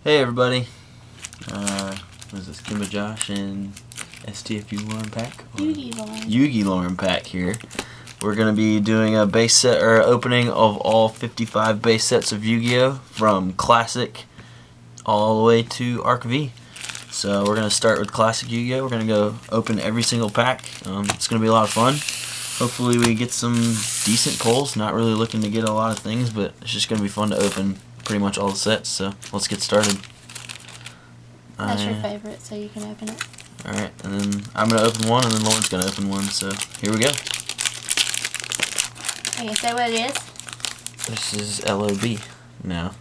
Hey everybody, what is this, Kimba Josh and STFU Lauren Pack? Yugioh Lauren Pack here. We're going to be doing a base set, or opening of all 55 base sets of Yu-Gi-Oh! From Classic all the way to Arc V. So we're going to start with Classic Yu-Gi-Oh! We're going to go open every single pack. It's going to be a lot of fun. Hopefully we get some decent pulls. Not really looking to get a lot of things, but it's just going to be fun to open pretty much all the sets, so let's get started. That's your favorite, so you can open it. Alright, and then I'm going to open one, and then Lauren's going to open one, so here we go. Okay, say what it is. This is LOB now.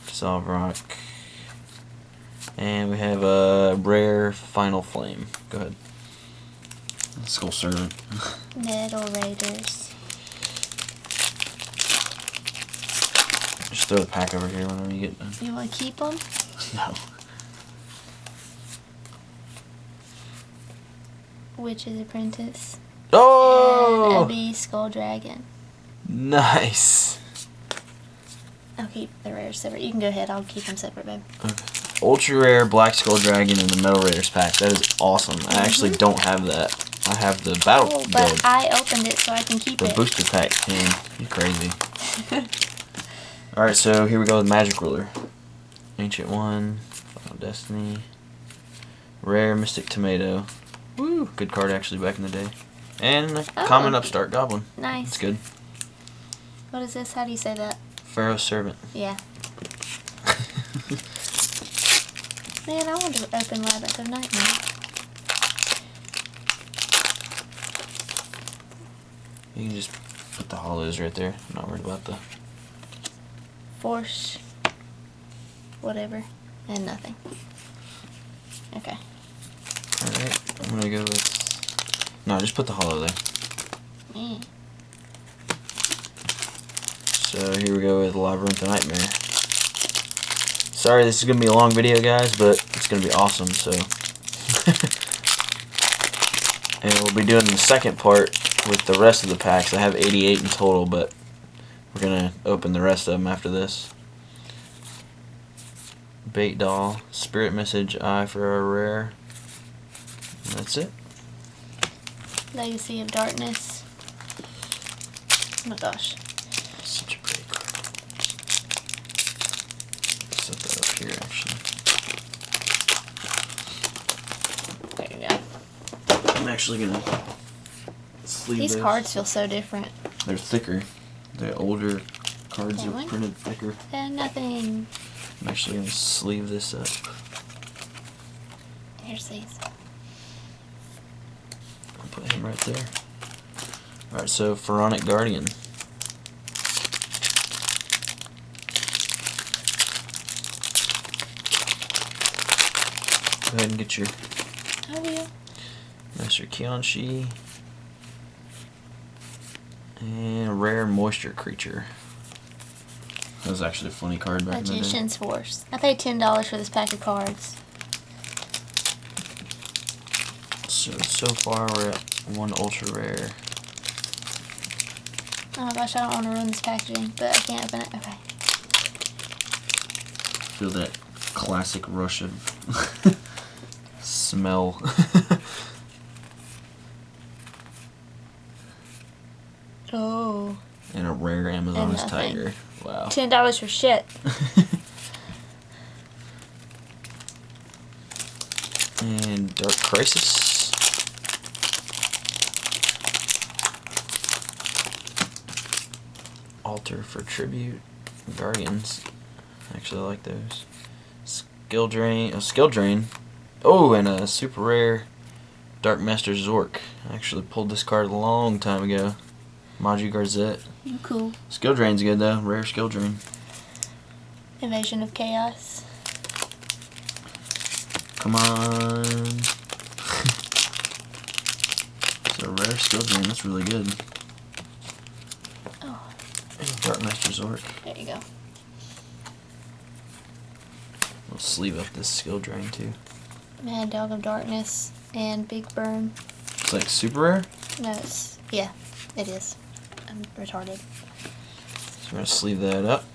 Solve Rock. And we have a rare Final Flame. Go ahead. Skull Servant. Metal Raiders. Just throw the pack over here whenever you get done. You want to keep them? No. Witch's Apprentice. Oh! And a Skull Dragon. Nice. I'll keep the rares separate. You can go ahead. I'll keep them separate, babe. Okay. Ultra rare Black Skull Dragon in the Metal Raiders pack. That is awesome. I actually don't have that. I have the battle but build. I opened it so I can keep the it. booster pack. Man, you're crazy. Alright, so here we go with Magic Ruler. Ancient One, Final Destiny, Rare Mystic Tomato. Woo! Good card actually back in the day. And a common Upstart Goblin. Nice. That's good. What is this? How do you say that? Pharaoh's Servant. Yeah. Man, I want to open Labyrinth of Nightmare. You can just put the hollows right there. I'm not worried about the... Force. Whatever. And nothing. Okay. Alright, I'm gonna go with... No, just put the hollow there. Yeah. So here we go with Labyrinth of Nightmare. Sorry this is gonna be a long video, guys, but it's gonna be awesome, so... And we'll be doing the second part with the rest of the packs. I have 88 in total, but we're gonna open the rest of them after this. Bait Doll, Spirit Message, Eye for a rare. And that's it. Legacy of Darkness. Oh my gosh. Such a pretty card. Set that up here, actually. There you go. I'm actually gonna sleeve These this. cards feel so different. They're thicker. The older cards Really? are printed thicker. And nothing. I'm actually gonna sleeve this up. Here's these. I'll put him right there. Alright, so Pharaonic Guardian. Go ahead and get your I will. Master Kianshi. And a rare Moisture Creature. That was actually a funny card back in the day. Magician's Force. I paid $10 for this pack of cards. So far we're at one ultra rare. Oh my gosh, I don't want to ruin this packaging, but I can't open it. Okay. Feel that classic rush of smell. Oh. And a rare Amazon's nothing. Tiger. Wow. $10 for shit. And Dark Crisis. Altar for Tribute. Guardians. Actually, I like those. Skill Drain. Skill Drain. Oh, and a super rare Dark Master Zork. I actually pulled this card a long time ago. Maju Garzette. Cool. Skill Drain's good though. Rare Skill Drain. Invasion of Chaos. Come on. So rare Skill Drain. That's really good. Oh. Dark Master Zork. There you go. We'll sleeve up this Skill Drain too. Mad Dog of Darkness and Big Burn. It's like super rare? No, it's... Yeah, it is. I'm retarded. So we're going to sleeve that up.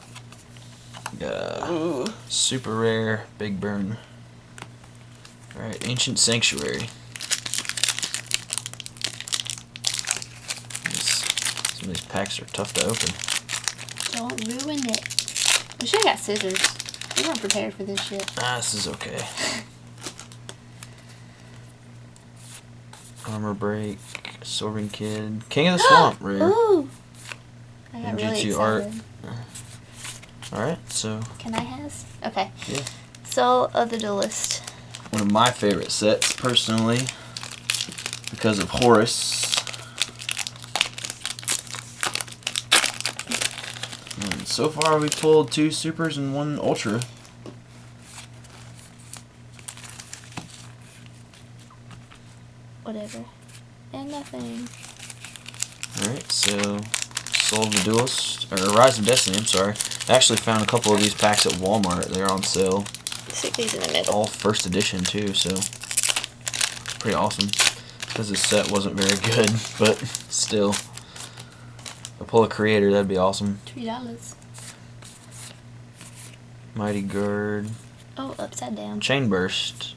Ooh. Super rare, Big Burn. Alright, Ancient Sanctuary. Some of these packs are tough to open. Don't ruin it. We should have got scissors. We weren't prepared for this shit. Ah, this is okay. Armor Break, Soaring Kid, King of the Swamp, rare. Ooh! I got really Ninjutsu excited. Art. Alright, so. Can I has? Okay. Yeah. Soul of the Duelist. One of my favorite sets, personally, because of Horus. And so far, we pulled 2 supers and 1 ultra. Whatever. And nothing. Alright, so Soul of the Duelist, or Rise of Destiny, I'm sorry. I actually found a couple of these packs at Walmart. They're on sale. Stick these in the middle. All first edition too, so pretty awesome. Because this set wasn't very good, but still. If I pull a creator, that'd be awesome. $3. Mighty Gird. Oh, upside down. Chain Burst.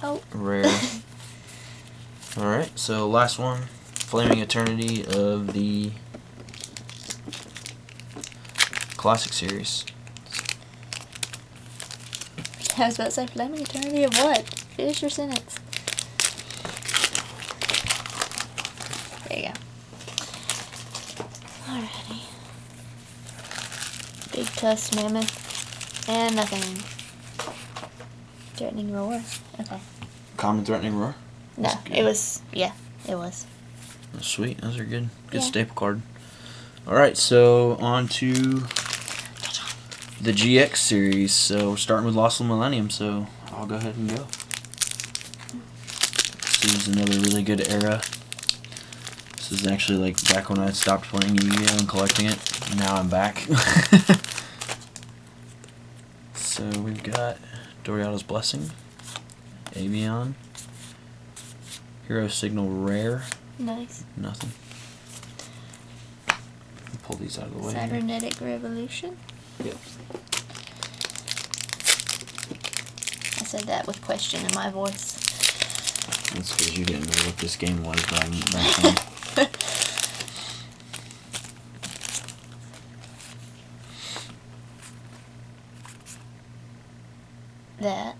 Oh. Rare. Alright, so last one. Flaming Eternity of the Classic Series. I was about to say Flaming Eternity of what? Finish your sentence. There you go. Alrighty. Big Tusk Mammoth. And nothing. Threatening Roar. Okay. Common Threatening Roar? No, it was, yeah, it was. Oh, sweet, those are good. Good Yeah. staple card. Alright, so on to the GX series. So we're starting with Lost Millennium, so I'll go ahead and go. This is another really good era. This is actually like back when I stopped playing Yu-Gi-Oh! And collecting it. Now I'm back. So we've got Doriato's Blessing, Avion, Hero Signal Rare, Nice. nothing. Pull these out of the way. Cybernetic Revolution. Yep. I said that with question in my voice. That's because you didn't know what this game was back then. That.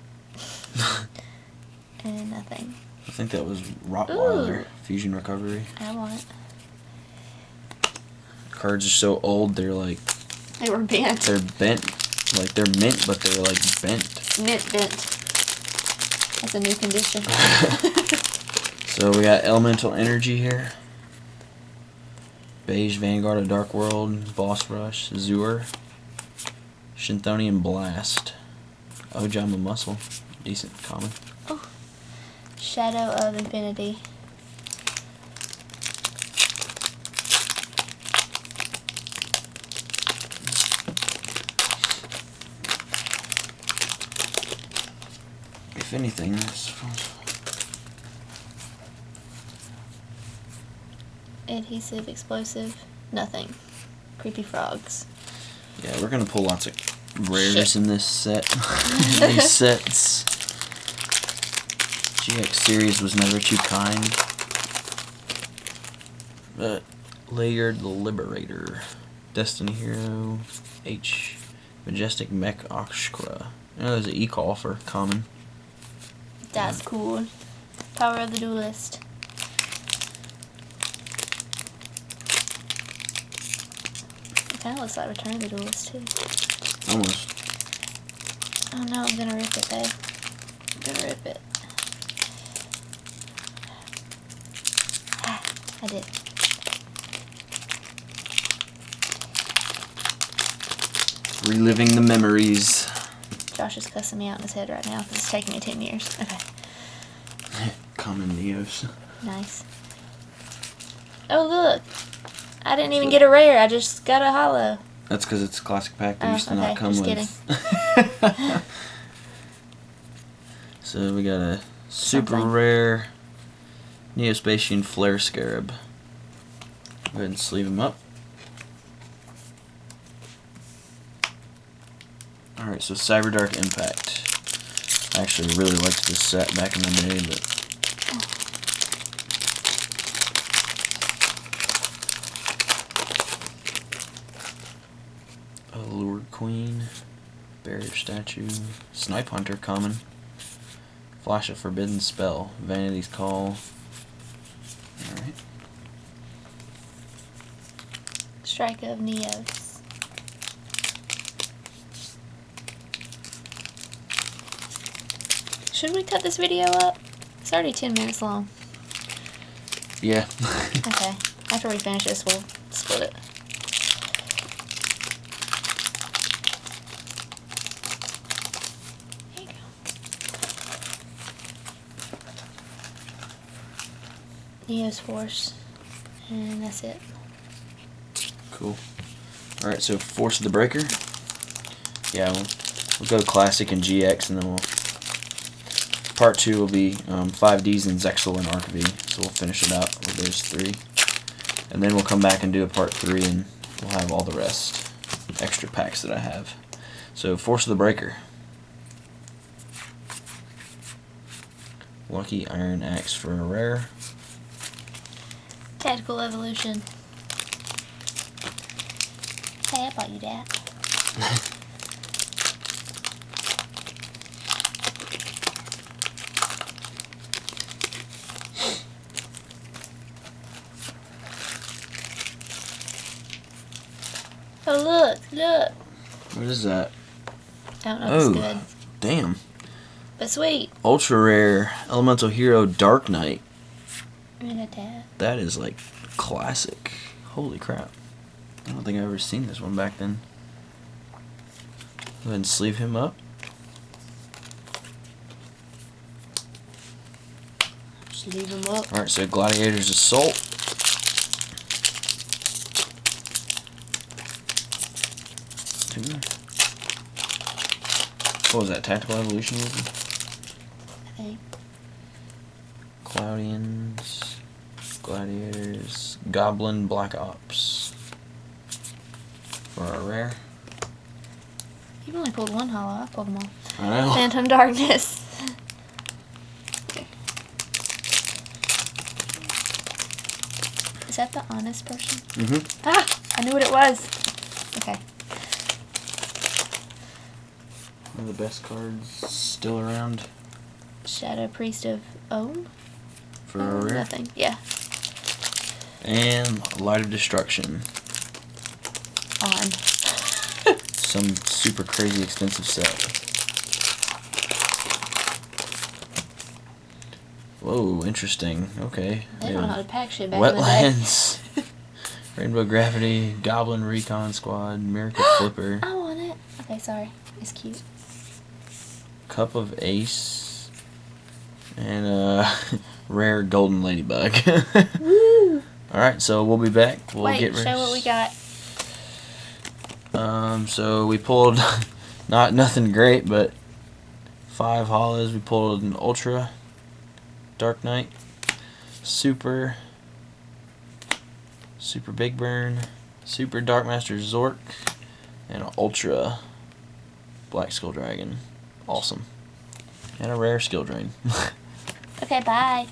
And nothing. I think that was Rottweiler. Ooh. Fusion Recovery. I want it. Cards are so old, they're like... They were bent. They're bent. Like, they're mint, but they're like bent. Mint bent. That's a new condition. So we got Elemental Energy here. Beige Vanguard of Dark World. Boss Rush. Zur. Shinthonian Blast. Ojama Muscle. Decent common. Oh. Shadow of Infinity. If anything, that's... Adhesive, explosive, nothing. Creepy frogs. Yeah, we're gonna pull lots of rares Shit. in this set. These sets. GX series was never too kind. But Layered the Liberator. Destiny Hero. H. Majestic Mech Oshkra. Oh, there's an e-call for common. That's cool. Power of the Duelist. It kind of looks like Return of the Duelist too. Almost. Oh no, I'm gonna rip it, babe. I'm gonna rip it. Ah, I did. Reliving the memories. Josh is cussing me out in his head right now because it's taking me 10 years. Okay. Common Neos. Nice. Oh look! I didn't even get a rare, I just got a hollow. That's because it's a classic pack that Oh, used to not okay, come just with. So we got a super Something. rare Neospatian Flare Scarab. Go ahead and sleeve him up. Alright, so Cyber Dark Impact. I actually really liked this set back in the day, but... Allure Queen, Barrier Statue, Snipe Hunter common, Flash of Forbidden Spell, Vanity's Call. Alright. Strike of Neos. Should we cut this video up? It's already 10 minutes long. Yeah. Okay. After we finish this, we'll split it. There you go. Neos Force. And that's it. Cool. Alright, so Force of the Breaker. Yeah, we'll go Classic and GX, and then we'll... Part 2 will be 5Ds and Zexal and Arc V, so we'll finish it out with those 3. And then we'll come back and do a Part 3, and we'll have all the rest. Extra packs that I have. So, Force of the Breaker. Lucky Iron Axe for a rare. Tactical Evolution. Hey, I bought you that. Oh, look, look. What is that? I don't know if it's good. Damn. But sweet. Ultra rare Elemental Hero Dark Knight. That. That is like classic. Holy crap. I don't think I've ever seen this one back then. Go ahead and sleeve him up. Sleeve him up. Alright, so Gladiator's Assault. What was that? Tactical Evolution movie? I think. Cloudians, Gladiators, Goblin Black Ops. For a rare. You've only pulled one hollow. I pulled them all. I know. Phantom Darkness. Is that the honest person? Mm-hmm. Ah! I knew what it was. Okay. One of the best cards still around. Shadow Priest of Ohm? For a rare. Nothing. Yeah. And Light of Destruction. On. Some super crazy expensive set. Whoa, interesting. Okay. They don't know how to pack shit back in the day. Wetlands. Rainbow Gravity, Goblin Recon Squad, Miracle Flipper. I want it. Okay, sorry. It's cute. Cup of Ace. And rare Golden Ladybug. Woo! Alright, so we'll be back. We'll Wait, get ready. show what we got. So we pulled nothing great, but 5 hollows. We pulled an Ultra Dark Knight, Super Big Burn, Super Dark Master Zork, and an Ultra Black Skull Dragon. Awesome. And a rare Skill Drain. Okay, bye.